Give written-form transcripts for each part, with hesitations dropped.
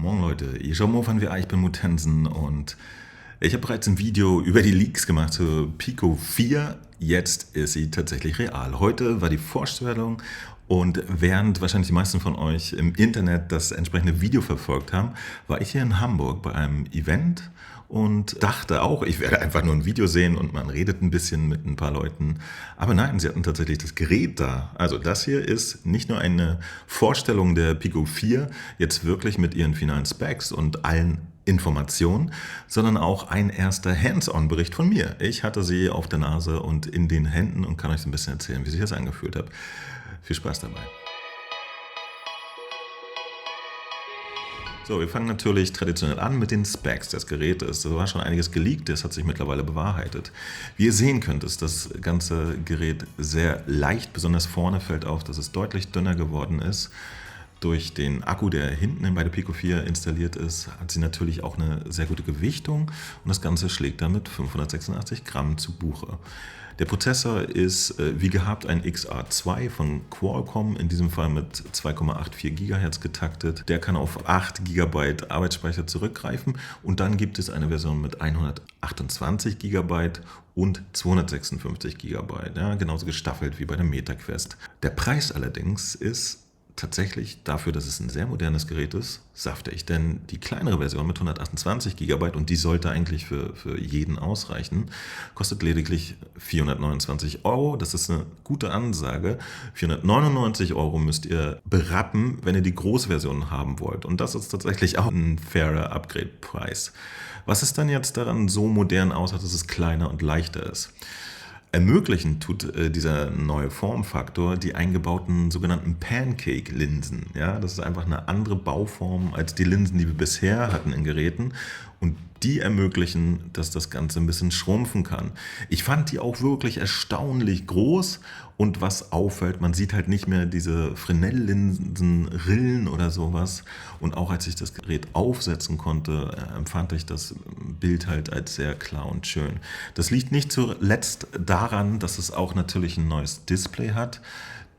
Moin Leute, ich schaue mal von ich bin Mutensen und ich habe bereits ein Video über die Leaks gemacht zu Pico 4. Jetzt ist sie tatsächlich real. Heute war die Vorstellung und während wahrscheinlich die meisten von euch im Internet das entsprechende Video verfolgt haben, war ich hier in Hamburg bei einem Event und dachte auch, ich werde einfach nur ein Video sehen und man redet ein bisschen mit ein paar Leuten. Aber nein, sie hatten tatsächlich das Gerät da. Also das hier ist nicht nur eine Vorstellung der Pico 4, jetzt wirklich mit ihren finalen Specs und allen Informationen, sondern auch ein erster Hands-on-Bericht von mir. Ich hatte sie auf der Nase und in den Händen und kann euch so ein bisschen erzählen, wie sich das angefühlt hat. Viel Spaß dabei. So, wir fangen natürlich traditionell an mit den Specs des Gerätes. Da war schon einiges geleakt, das hat sich mittlerweile bewahrheitet. Wie ihr sehen könnt, ist das ganze Gerät sehr leicht, besonders vorne fällt auf, dass es deutlich dünner geworden ist. Durch den Akku, der hinten bei der Pico 4 installiert ist, hat sie natürlich auch eine sehr gute Gewichtung und das Ganze schlägt damit 586 Gramm zu Buche. Der Prozessor ist wie gehabt ein XA2 von Qualcomm, in diesem Fall mit 2,84 GHz getaktet. Der kann auf 8 GB Arbeitsspeicher zurückgreifen und dann gibt es eine Version mit 128 GB und 256 GB, ja, genauso gestaffelt wie bei der MetaQuest. Der Preis allerdings ist tatsächlich dafür, dass es ein sehr modernes Gerät ist, saftig. Denn die kleinere Version mit 128 GB, und die sollte eigentlich für jeden ausreichen, kostet lediglich 429 Euro. Das ist eine gute Ansage. 499 Euro müsst ihr berappen, wenn ihr die Großversion haben wollt. Und das ist tatsächlich auch ein fairer Upgrade-Preis. Was ist dann jetzt daran so modern aus, dass es kleiner und leichter ist? Ermöglichen tut dieser neue Formfaktor die eingebauten sogenannten Pancake-Linsen. Ja, das ist einfach eine andere Bauform als die Linsen, die wir bisher hatten in Geräten. Und die ermöglichen, dass das Ganze ein bisschen schrumpfen kann. Ich fand die auch wirklich erstaunlich groß. Und was auffällt, man sieht halt nicht mehr diese Fresnel-Linsen, Rillen oder sowas. Und auch als ich das Gerät aufsetzen konnte, empfand ich das Bild halt als sehr klar und schön. Das liegt nicht zuletzt daran, dass es auch natürlich ein neues Display hat.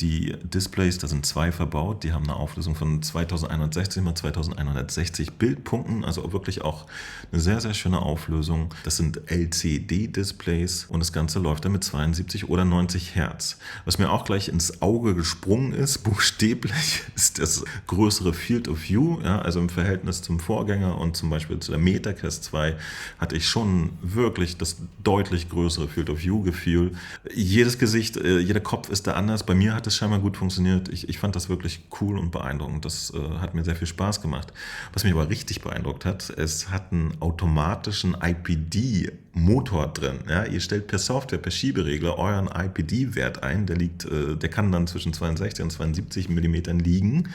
Die Displays, da sind zwei verbaut, die haben eine Auflösung von 2160 x 2160 Bildpunkten, also wirklich auch eine sehr, sehr schöne Auflösung. Das sind LCD-Displays und das Ganze läuft dann mit 72 oder 90 Hertz. Was mir auch gleich ins Auge gesprungen ist, buchstäblich, ist das größere Field of View, ja, also im Verhältnis zum Vorgänger und zum Beispiel zu der MetaQuest 2 hatte ich schon wirklich das deutlich größere Field of View-Gefühl. Jedes Gesicht, jeder Kopf ist da anders. Bei mir hat es scheinbar gut funktioniert. Ich fand das wirklich cool und beeindruckend. Das hat mir sehr viel Spaß gemacht. Was mich aber richtig beeindruckt hat, es hat einen automatischen IPD-Motor drin. Ja, ihr stellt per Software, per Schieberegler euren IPD-Wert ein. Der kann dann zwischen 62 und 72 mm liegen.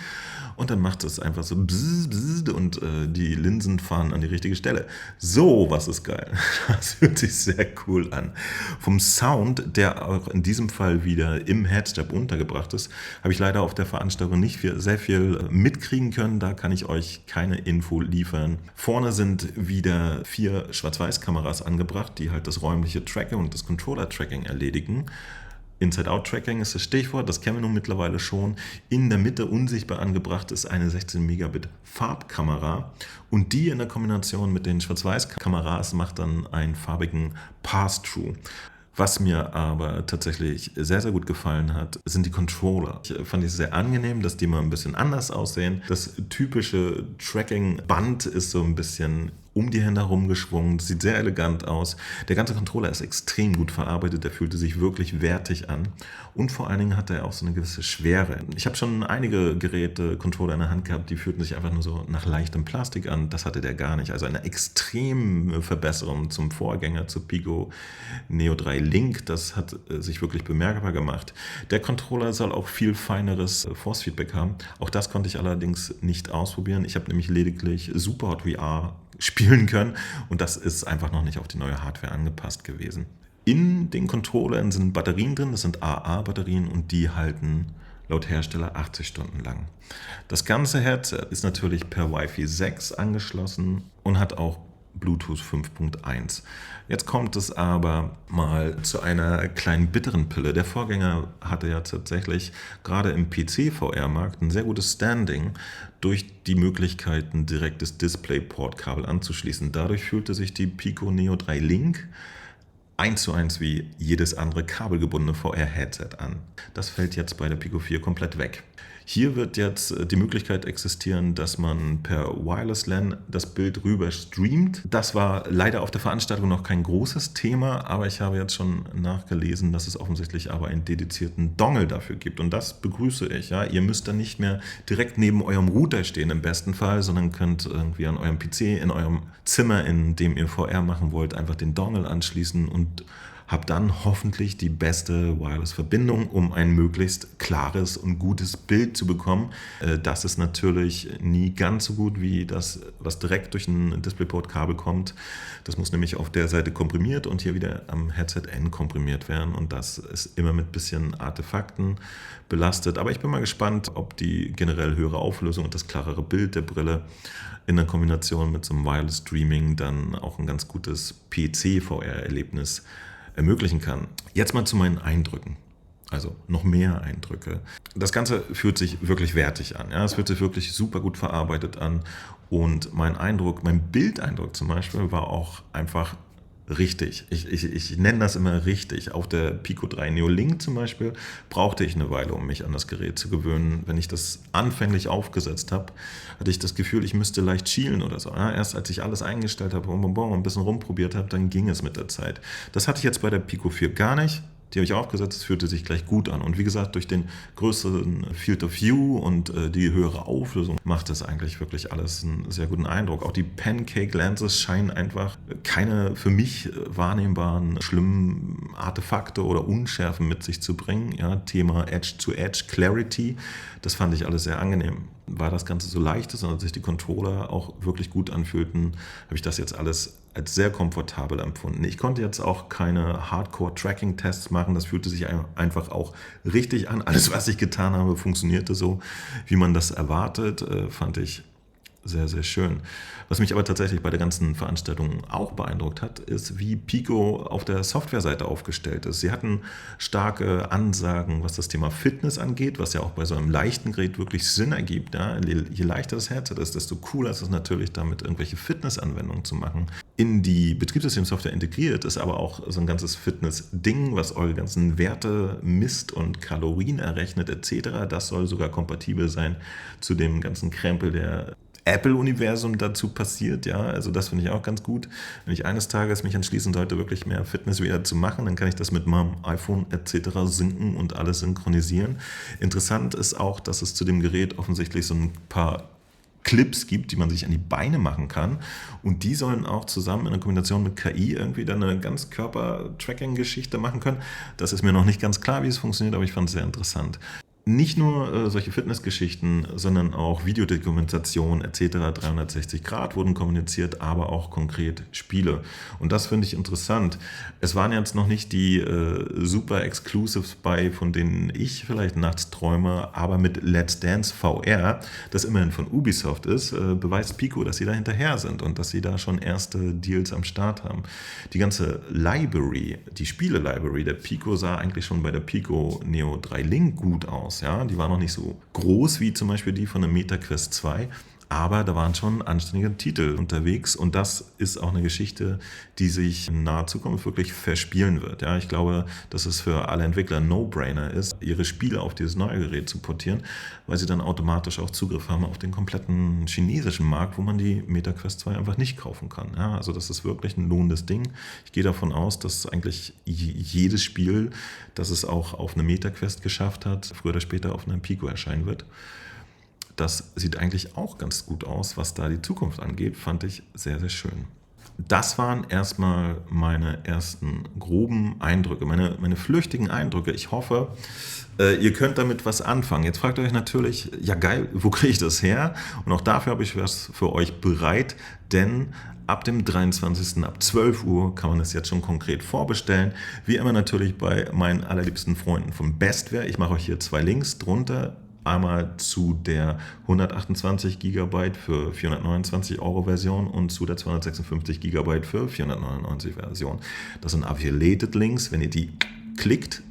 Und dann macht es einfach so bzz, bzz, und die Linsen fahren an die richtige Stelle. So, was ist geil. Das hört sich sehr cool an. Vom Sound, der auch in diesem Fall wieder im Headstrap untergebracht ist, habe ich leider auf der Veranstaltung nicht sehr viel mitkriegen können. Da kann ich euch keine Info liefern. Vorne sind wieder 4 Schwarz-Weiß-Kameras angebracht, die halt das räumliche Tracking und das Controller-Tracking erledigen. Inside-Out-Tracking ist das Stichwort, das kennen wir nun mittlerweile schon. In der Mitte unsichtbar angebracht ist eine 16 Megabit Farbkamera und die in der Kombination mit den Schwarz-Weiß-Kameras macht dann einen farbigen Pass-Through. Was mir aber tatsächlich sehr, sehr gut gefallen hat, sind die Controller. Ich fand es sehr angenehm, dass die mal ein bisschen anders aussehen. Das typische Tracking-Band ist so ein bisschen um die Hände herumgeschwungen. Das sieht sehr elegant aus. Der ganze Controller ist extrem gut verarbeitet. Der fühlte sich wirklich wertig an. Und vor allen Dingen hat er auch so eine gewisse Schwere. Ich habe schon einige Geräte, Controller in der Hand gehabt, die fühlten sich einfach nur so nach leichtem Plastik an. Das hatte der gar nicht. Also eine extreme Verbesserung zum Vorgänger, zu Pico Neo 3 Link. Das hat sich wirklich bemerkbar gemacht. Der Controller soll auch viel feineres Force-Feedback haben. Auch das konnte ich allerdings nicht ausprobieren. Ich habe nämlich lediglich Superhot VR spielen können und das ist einfach noch nicht auf die neue Hardware angepasst gewesen. In den Controllern sind Batterien drin, das sind AA-Batterien und die halten laut Hersteller 80 Stunden lang. Das ganze Headset ist natürlich per Wi-Fi 6 angeschlossen und hat auch Bluetooth 5.1. Jetzt kommt es aber mal zu einer kleinen bitteren Pille. Der Vorgänger hatte ja tatsächlich gerade im PC-VR-Markt ein sehr gutes Standing durch die Möglichkeit, ein direktes DisplayPort-Kabel anzuschließen. Dadurch fühlte sich die Pico Neo 3 Link 1:1 wie jedes andere kabelgebundene VR-Headset an. Das fällt jetzt bei der Pico 4 komplett weg. Hier wird jetzt die Möglichkeit existieren, dass man per Wireless LAN das Bild rüber streamt. Das war leider auf der Veranstaltung noch kein großes Thema, aber ich habe jetzt schon nachgelesen, dass es offensichtlich aber einen dedizierten Dongle dafür gibt. Und das begrüße ich. Ja. Ihr müsst dann nicht mehr direkt neben eurem Router stehen im besten Fall, sondern könnt irgendwie an eurem PC, in eurem Zimmer, in dem ihr VR machen wollt, einfach den Dongle anschließen und habt dann hoffentlich die beste Wireless-Verbindung, um ein möglichst klares und gutes Bild zu bekommen. Das ist natürlich nie ganz so gut wie das, was direkt durch ein DisplayPort-Kabel kommt. Das muss nämlich auf der Seite komprimiert und hier wieder am Headset-End komprimiert werden. Und das ist immer mit ein bisschen Artefakten belastet. Aber ich bin mal gespannt, ob die generell höhere Auflösung und das klarere Bild der Brille in der Kombination mit so einem Wireless-Streaming dann auch ein ganz gutes PC-VR-Erlebnis ermöglichen kann. Jetzt mal zu meinen Eindrücken. Also noch mehr Eindrücke. Das Ganze fühlt sich wirklich wertig an. Ja? Es fühlt sich wirklich super gut verarbeitet an. Und mein Bildeindruck zum Beispiel war auch einfach richtig. Ich nenne das immer richtig. Auf der Pico 3 Neo Link zum Beispiel brauchte ich eine Weile, um mich an das Gerät zu gewöhnen. Wenn ich das anfänglich aufgesetzt habe, hatte ich das Gefühl, ich müsste leicht schielen oder so. Ja, erst als ich alles eingestellt habe und ein bisschen rumprobiert habe, dann ging es mit der Zeit. Das hatte ich jetzt bei der Pico 4 gar nicht. Die habe ich aufgesetzt, es fühlte sich gleich gut an. Und wie gesagt, durch den größeren Field of View und die höhere Auflösung macht das eigentlich wirklich alles einen sehr guten Eindruck. Auch die Pancake Lenses scheinen einfach keine für mich wahrnehmbaren schlimmen Artefakte oder Unschärfen mit sich zu bringen. Ja, Thema Edge-to-Edge Clarity, das fand ich alles sehr angenehm. Weil das Ganze so leicht ist und sich die Controller auch wirklich gut anfühlten, habe ich das jetzt alles als sehr komfortabel empfunden. Ich konnte jetzt auch keine Hardcore-Tracking-Tests machen, das fühlte sich einfach auch richtig an. Alles, was ich getan habe, funktionierte so, wie man das erwartet, fand ich sehr, sehr schön. Was mich aber tatsächlich bei der ganzen Veranstaltung auch beeindruckt hat, ist, wie Pico auf der Softwareseite aufgestellt ist. Sie hatten starke Ansagen, was das Thema Fitness angeht, was ja auch bei so einem leichten Gerät wirklich Sinn ergibt. Ja? Je leichter das Headset ist, desto cooler ist es natürlich, damit irgendwelche Fitnessanwendungen zu machen. In die Betriebssystemsoftware integriert ist aber auch so ein ganzes Fitness-Ding, was eure ganzen Werte misst und Kalorien errechnet etc. Das soll sogar kompatibel sein zu dem ganzen Krempel, der Apple-Universum dazu passiert, ja, also das finde ich auch ganz gut. Wenn ich eines Tages mich entschließen sollte, wirklich mehr Fitness wieder zu machen, dann kann ich das mit meinem iPhone etc. synken und alles synchronisieren. Interessant ist auch, dass es zu dem Gerät offensichtlich so ein paar Clips gibt, die man sich an die Beine machen kann und die sollen auch zusammen in der Kombination mit KI irgendwie dann eine Ganzkörper-Tracking-Geschichte machen können. Das ist mir noch nicht ganz klar, wie es funktioniert, aber ich fand es sehr interessant. Nicht nur solche Fitnessgeschichten, sondern auch Videodokumentation etc. 360 Grad wurden kommuniziert, aber auch konkret Spiele. Und das finde ich interessant. Es waren jetzt noch nicht die super Exclusives bei, von denen ich vielleicht nachts träume, aber mit Let's Dance VR, das immerhin von Ubisoft ist, beweist Pico, dass sie da hinterher sind und dass sie da schon erste Deals am Start haben. Die ganze Library, die Spiele-Library der Pico sah eigentlich schon bei der Pico Neo 3 Link gut aus. Ja, die war noch nicht so groß wie zum Beispiel die von der MetaQuest 2, aber da waren schon anständige Titel unterwegs und das ist auch eine Geschichte, die sich in naher Zukunft wirklich verspielen wird. Ja, ich glaube, dass es für alle Entwickler ein No-Brainer ist, ihre Spiele auf dieses neue Gerät zu portieren, weil sie dann automatisch auch Zugriff haben auf den kompletten chinesischen Markt, wo man die MetaQuest 2 einfach nicht kaufen kann. Ja, also das ist wirklich ein lohnendes Ding. Ich gehe davon aus, dass eigentlich jedes Spiel, das es auch auf eine MetaQuest geschafft hat, früher oder später auf einer Pico erscheinen wird. Das sieht eigentlich auch ganz gut aus, was da die Zukunft angeht, fand ich sehr, sehr schön. Das waren erstmal meine ersten groben Eindrücke, meine flüchtigen Eindrücke. Ich hoffe, ihr könnt damit was anfangen. Jetzt fragt ihr euch natürlich, ja geil, wo kriege ich das her? Und auch dafür habe ich was für euch bereit, denn ab dem 23. ab 12 Uhr kann man es jetzt schon konkret vorbestellen. Wie immer natürlich bei meinen allerliebsten Freunden von Bestware. Ich mache euch hier 2 Links drunter Einmal zu der 128 GB für 429 € Version und zu der 256 GB für 499 Version. Das sind Affiliated Links. Wenn ihr die klickt,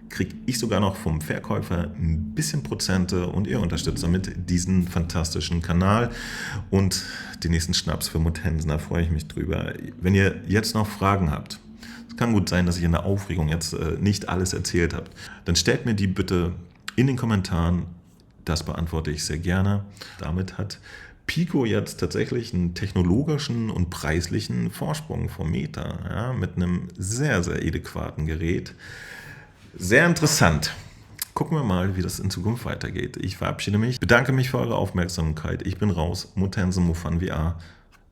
kriege ich sogar noch vom Verkäufer ein bisschen Prozente und ihr unterstützt damit diesen fantastischen Kanal und den nächsten Schnaps für Muttensen. Da freue ich mich drüber. Wenn ihr jetzt noch Fragen habt, es kann gut sein, dass ich in der Aufregung jetzt nicht alles erzählt habe, dann stellt mir die bitte in den Kommentaren. Das beantworte ich sehr gerne. Damit hat Pico jetzt tatsächlich einen technologischen und preislichen Vorsprung vom Meta, ja, mit einem sehr, sehr adäquaten Gerät. Sehr interessant. Gucken wir mal, wie das in Zukunft weitergeht. Ich verabschiede mich, bedanke mich für eure Aufmerksamkeit. Ich bin raus. Muttensen, Mufan VR.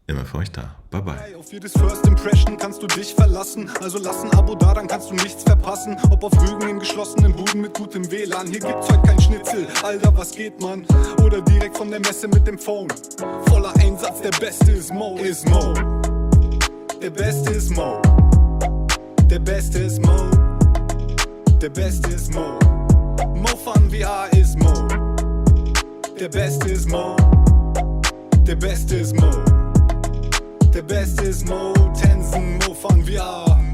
Immer für euch da. Bye bye. Auf jedes First Impression kannst du dich verlassen. Also lass ein Abo da, dann kannst du nichts verpassen. Ob auf Rügen in geschlossenen Buden mit gutem WLAN. Hier gibt's heute kein Schnitzel, Alter, was geht, man? Oder direkt von der Messe mit dem Phone. Voller Einsatz, der Beste ist Mo. Der Beste ist Mo. Der Beste ist Mo. Der Beste ist Mo. Mufan VR ist Mo. Der Beste ist Mo. Der Beste ist Mo. Der Beste ist Mo. Tensen, Mufan VR.